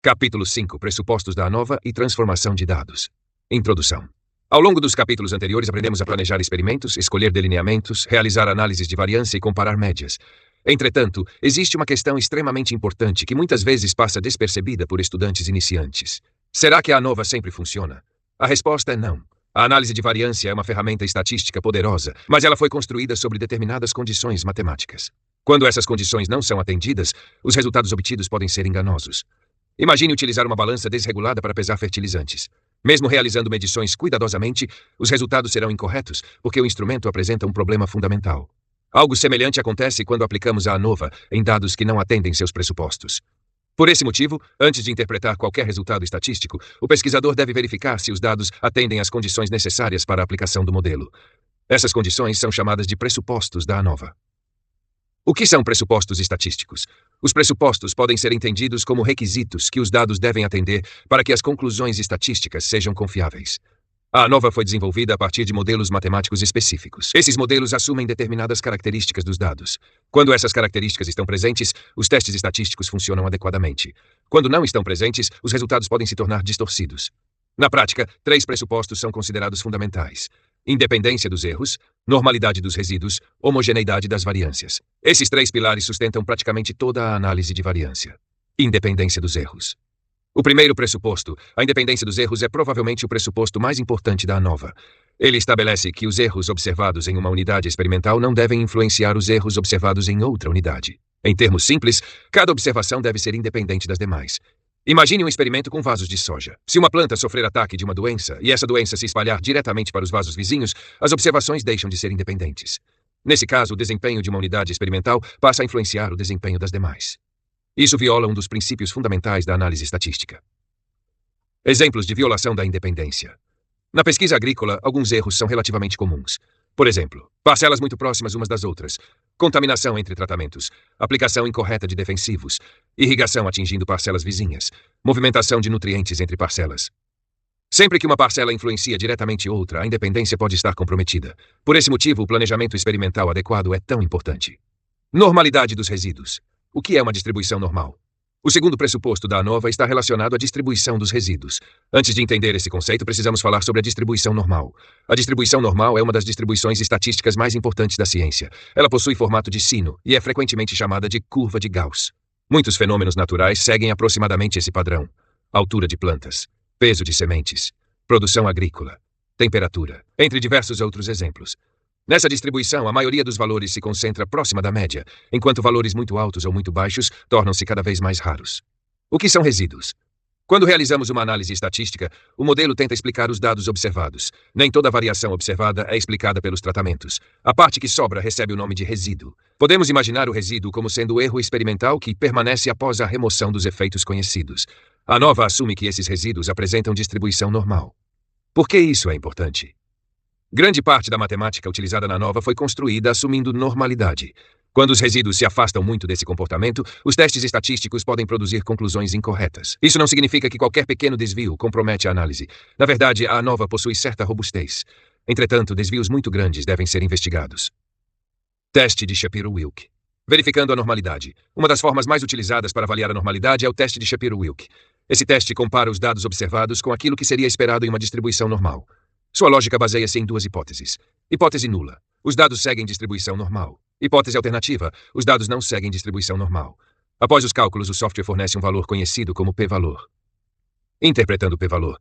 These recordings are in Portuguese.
Capítulo 5. Pressupostos da ANOVA e transformação de dados. Introdução. Ao longo dos capítulos anteriores aprendemos a planejar experimentos, escolher delineamentos, realizar análises de variância e comparar médias. Entretanto, existe uma questão extremamente importante que muitas vezes passa despercebida por estudantes iniciantes. Será que a ANOVA sempre funciona? A resposta é não. A análise de variância é uma ferramenta estatística poderosa, mas ela foi construída sobre determinadas condições matemáticas. Quando essas condições não são atendidas, os resultados obtidos podem ser enganosos. Imagine utilizar uma balança desregulada para pesar fertilizantes. Mesmo realizando medições cuidadosamente, os resultados serão incorretos, porque o instrumento apresenta um problema fundamental. Algo semelhante acontece quando aplicamos a ANOVA em dados que não atendem seus pressupostos. Por esse motivo, antes de interpretar qualquer resultado estatístico, o pesquisador deve verificar se os dados atendem às condições necessárias para a aplicação do modelo. Essas condições são chamadas de pressupostos da ANOVA. O que são pressupostos estatísticos? Os pressupostos podem ser entendidos como requisitos que os dados devem atender para que as conclusões estatísticas sejam confiáveis. A ANOVA foi desenvolvida a partir de modelos matemáticos específicos. Esses modelos assumem determinadas características dos dados. Quando essas características estão presentes, os testes estatísticos funcionam adequadamente. Quando não estão presentes, os resultados podem se tornar distorcidos. Na prática, 3 pressupostos são considerados fundamentais: independência dos erros, normalidade dos resíduos, homogeneidade das variâncias. Esses 3 pilares sustentam praticamente toda a análise de variância. Independência dos erros. O primeiro pressuposto, a independência dos erros, é provavelmente o pressuposto mais importante da ANOVA. Ele estabelece que os erros observados em uma unidade experimental não devem influenciar os erros observados em outra unidade. Em termos simples, cada observação deve ser independente das demais. Imagine um experimento com vasos de soja. Se uma planta sofrer ataque de uma doença e essa doença se espalhar diretamente para os vasos vizinhos, as observações deixam de ser independentes. Nesse caso, o desempenho de uma unidade experimental passa a influenciar o desempenho das demais. Isso viola um dos princípios fundamentais da análise estatística. Exemplos de violação da independência. Na pesquisa agrícola, alguns erros são relativamente comuns. Por exemplo, parcelas muito próximas umas das outras, contaminação entre tratamentos, aplicação incorreta de defensivos, irrigação atingindo parcelas vizinhas, movimentação de nutrientes entre parcelas. Sempre que uma parcela influencia diretamente outra, a independência pode estar comprometida. Por esse motivo, o planejamento experimental adequado é tão importante. Normalidade dos resíduos. O que é uma distribuição normal? O segundo pressuposto da ANOVA está relacionado à distribuição dos resíduos. Antes de entender esse conceito, precisamos falar sobre a distribuição normal. A distribuição normal é uma das distribuições estatísticas mais importantes da ciência. Ela possui formato de sino e é frequentemente chamada de curva de Gauss. Muitos fenômenos naturais seguem aproximadamente esse padrão: altura de plantas, peso de sementes, produção agrícola, temperatura, entre diversos outros exemplos. Nessa distribuição, a maioria dos valores se concentra próxima da média, enquanto valores muito altos ou muito baixos tornam-se cada vez mais raros. O que são resíduos? Quando realizamos uma análise estatística, o modelo tenta explicar os dados observados. Nem toda variação observada é explicada pelos tratamentos. A parte que sobra recebe o nome de resíduo. Podemos imaginar o resíduo como sendo o erro experimental que permanece após a remoção dos efeitos conhecidos. A ANOVA assume que esses resíduos apresentam distribuição normal. Por que isso é importante? Grande parte da matemática utilizada na ANOVA foi construída assumindo normalidade. Quando os resíduos se afastam muito desse comportamento, os testes estatísticos podem produzir conclusões incorretas. Isso não significa que qualquer pequeno desvio compromete a análise. Na verdade, a ANOVA possui certa robustez. Entretanto, desvios muito grandes devem ser investigados. Teste de Shapiro-Wilk. Verificando a normalidade. Uma das formas mais utilizadas para avaliar a normalidade é o teste de Shapiro-Wilk. Esse teste compara os dados observados com aquilo que seria esperado em uma distribuição normal. Sua lógica baseia-se em 2 hipóteses. Hipótese nula: os dados seguem distribuição normal. Hipótese alternativa: os dados não seguem distribuição normal. Após os cálculos, o software fornece um valor conhecido como p-valor. Interpretando o p-valor.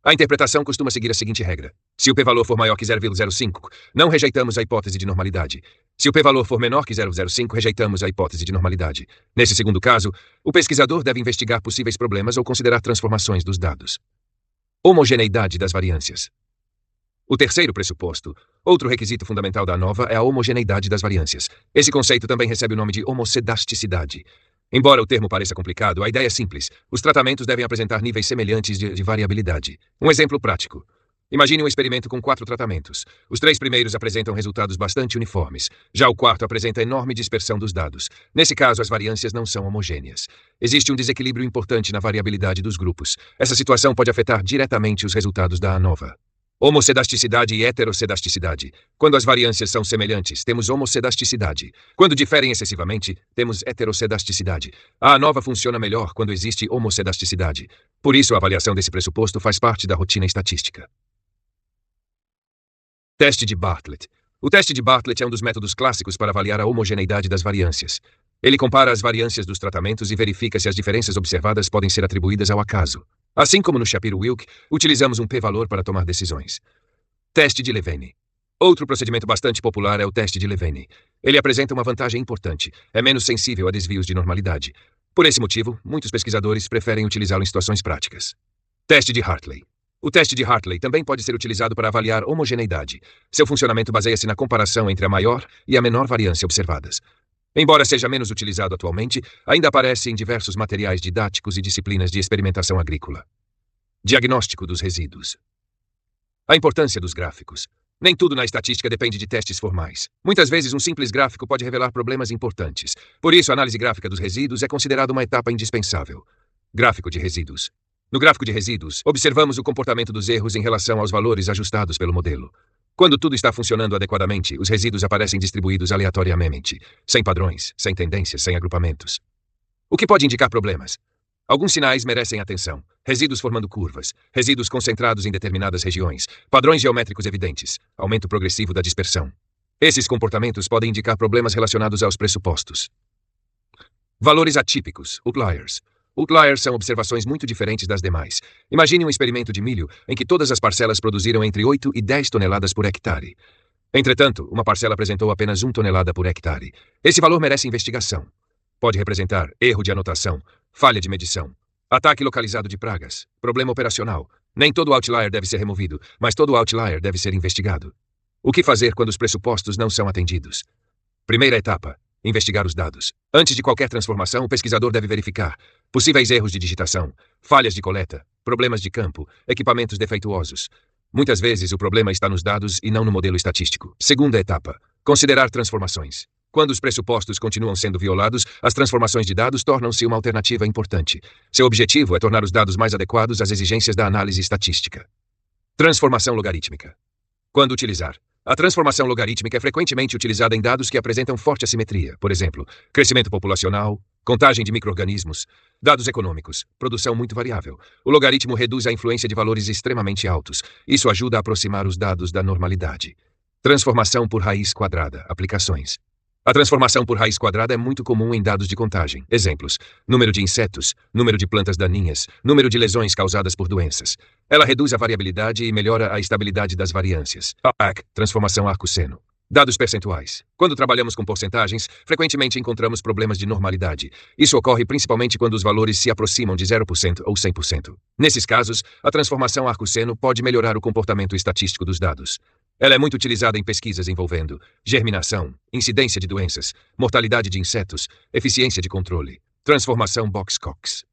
A interpretação costuma seguir a seguinte regra: se o p-valor for maior que 0,05, não rejeitamos a hipótese de normalidade. Se o p-valor for menor que 0,05, rejeitamos a hipótese de normalidade. Nesse segundo caso, o pesquisador deve investigar possíveis problemas ou considerar transformações dos dados. Homogeneidade das variâncias. O terceiro pressuposto, outro requisito fundamental da ANOVA, é a homogeneidade das variâncias. Esse conceito também recebe o nome de homocedasticidade. Embora o termo pareça complicado, a ideia é simples. Os tratamentos devem apresentar níveis semelhantes de variabilidade. Um exemplo prático. Imagine um experimento com 4 tratamentos. Os 3 primeiros apresentam resultados bastante uniformes. Já o quarto apresenta enorme dispersão dos dados. Nesse caso, as variâncias não são homogêneas. Existe um desequilíbrio importante na variabilidade dos grupos. Essa situação pode afetar diretamente os resultados da ANOVA. Homocedasticidade e heterocedasticidade. Quando as variâncias são semelhantes, temos homocedasticidade. Quando diferem excessivamente, temos heterocedasticidade. A ANOVA funciona melhor quando existe homocedasticidade. Por isso, a avaliação desse pressuposto faz parte da rotina estatística. Teste de Bartlett. O teste de Bartlett é um dos métodos clássicos para avaliar a homogeneidade das variâncias. Ele compara as variâncias dos tratamentos e verifica se as diferenças observadas podem ser atribuídas ao acaso. Assim como no Shapiro-Wilk, utilizamos um p-valor para tomar decisões. Teste de Levene. Outro procedimento bastante popular é o teste de Levene. Ele apresenta uma vantagem importante. É menos sensível a desvios de normalidade. Por esse motivo, muitos pesquisadores preferem utilizá-lo em situações práticas. Teste de Hartley. O teste de Hartley também pode ser utilizado para avaliar homogeneidade. Seu funcionamento baseia-se na comparação entre a maior e a menor variância observadas. Embora seja menos utilizado atualmente, ainda aparece em diversos materiais didáticos e disciplinas de experimentação agrícola. Diagnóstico dos resíduos. A importância dos gráficos. Nem tudo na estatística depende de testes formais. Muitas vezes um simples gráfico pode revelar problemas importantes. Por isso, a análise gráfica dos resíduos é considerada uma etapa indispensável. Gráfico de resíduos. No gráfico de resíduos, observamos o comportamento dos erros em relação aos valores ajustados pelo modelo. Quando tudo está funcionando adequadamente, os resíduos aparecem distribuídos aleatoriamente, sem padrões, sem tendências, sem agrupamentos. O que pode indicar problemas? Alguns sinais merecem atenção. Resíduos formando curvas, resíduos concentrados em determinadas regiões, padrões geométricos evidentes, aumento progressivo da dispersão. Esses comportamentos podem indicar problemas relacionados aos pressupostos. Valores atípicos, outliers. Outliers são observações muito diferentes das demais. Imagine um experimento de milho em que todas as parcelas produziram entre 8 e 10 toneladas por hectare. Entretanto, uma parcela apresentou apenas 1 tonelada por hectare. Esse valor merece investigação. Pode representar erro de anotação, falha de medição, ataque localizado de pragas, problema operacional. Nem todo outlier deve ser removido, mas todo outlier deve ser investigado. O que fazer quando os pressupostos não são atendidos? Primeira etapa. Investigar os dados. Antes de qualquer transformação, o pesquisador deve verificar possíveis erros de digitação, falhas de coleta, problemas de campo, equipamentos defeituosos. Muitas vezes o problema está nos dados e não no modelo estatístico. Segunda etapa. Considerar transformações. Quando os pressupostos continuam sendo violados, as transformações de dados tornam-se uma alternativa importante. Seu objetivo é tornar os dados mais adequados às exigências da análise estatística. Transformação logarítmica. Quando utilizar? A transformação logarítmica é frequentemente utilizada em dados que apresentam forte assimetria, por exemplo, crescimento populacional, contagem de micro-organismos, dados econômicos, produção muito variável. O logaritmo reduz a influência de valores extremamente altos. Isso ajuda a aproximar os dados da normalidade. Transformação por raiz quadrada. Aplicações. A transformação por raiz quadrada é muito comum em dados de contagem. Exemplos: número de insetos, número de plantas daninhas, número de lesões causadas por doenças. Ela reduz a variabilidade e melhora a estabilidade das variâncias. AAC, transformação arco-seno. Dados percentuais. Quando trabalhamos com porcentagens, frequentemente encontramos problemas de normalidade. Isso ocorre principalmente quando os valores se aproximam de 0% ou 100%. Nesses casos, a transformação arco-seno pode melhorar o comportamento estatístico dos dados. Ela é muito utilizada em pesquisas envolvendo germinação, incidência de doenças, mortalidade de insetos, eficiência de controle. Transformação Box-Cox.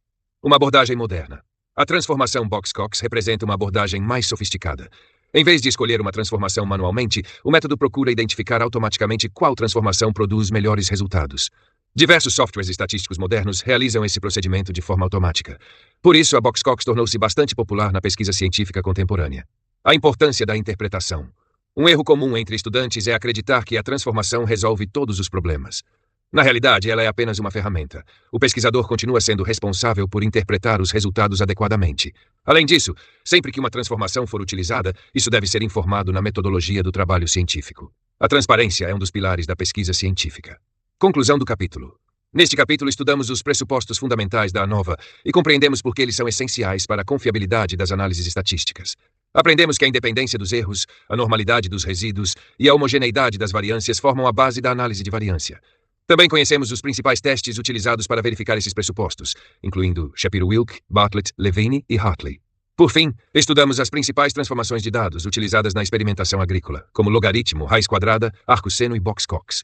Uma abordagem moderna. A transformação Box-Cox representa uma abordagem mais sofisticada. Em vez de escolher uma transformação manualmente, o método procura identificar automaticamente qual transformação produz melhores resultados. Diversos softwares estatísticos modernos realizam esse procedimento de forma automática. Por isso, a Box-Cox tornou-se bastante popular na pesquisa científica contemporânea. A importância da interpretação. Um erro comum entre estudantes é acreditar que a transformação resolve todos os problemas. Na realidade, ela é apenas uma ferramenta. O pesquisador continua sendo responsável por interpretar os resultados adequadamente. Além disso, sempre que uma transformação for utilizada, isso deve ser informado na metodologia do trabalho científico. A transparência é um dos pilares da pesquisa científica. Conclusão do capítulo. Neste capítulo, estudamos os pressupostos fundamentais da ANOVA e compreendemos por que eles são essenciais para a confiabilidade das análises estatísticas. Aprendemos que a independência dos erros, a normalidade dos resíduos e a homogeneidade das variâncias formam a base da análise de variância. Também conhecemos os principais testes utilizados para verificar esses pressupostos, incluindo Shapiro-Wilk, Bartlett, Levene e Hartley. Por fim, estudamos as principais transformações de dados utilizadas na experimentação agrícola, como logaritmo, raiz quadrada, arco-seno e Box-Cox.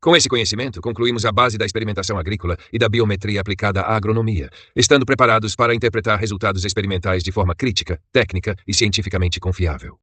Com esse conhecimento, concluímos a base da experimentação agrícola e da biometria aplicada à agronomia, estando preparados para interpretar resultados experimentais de forma crítica, técnica e cientificamente confiável.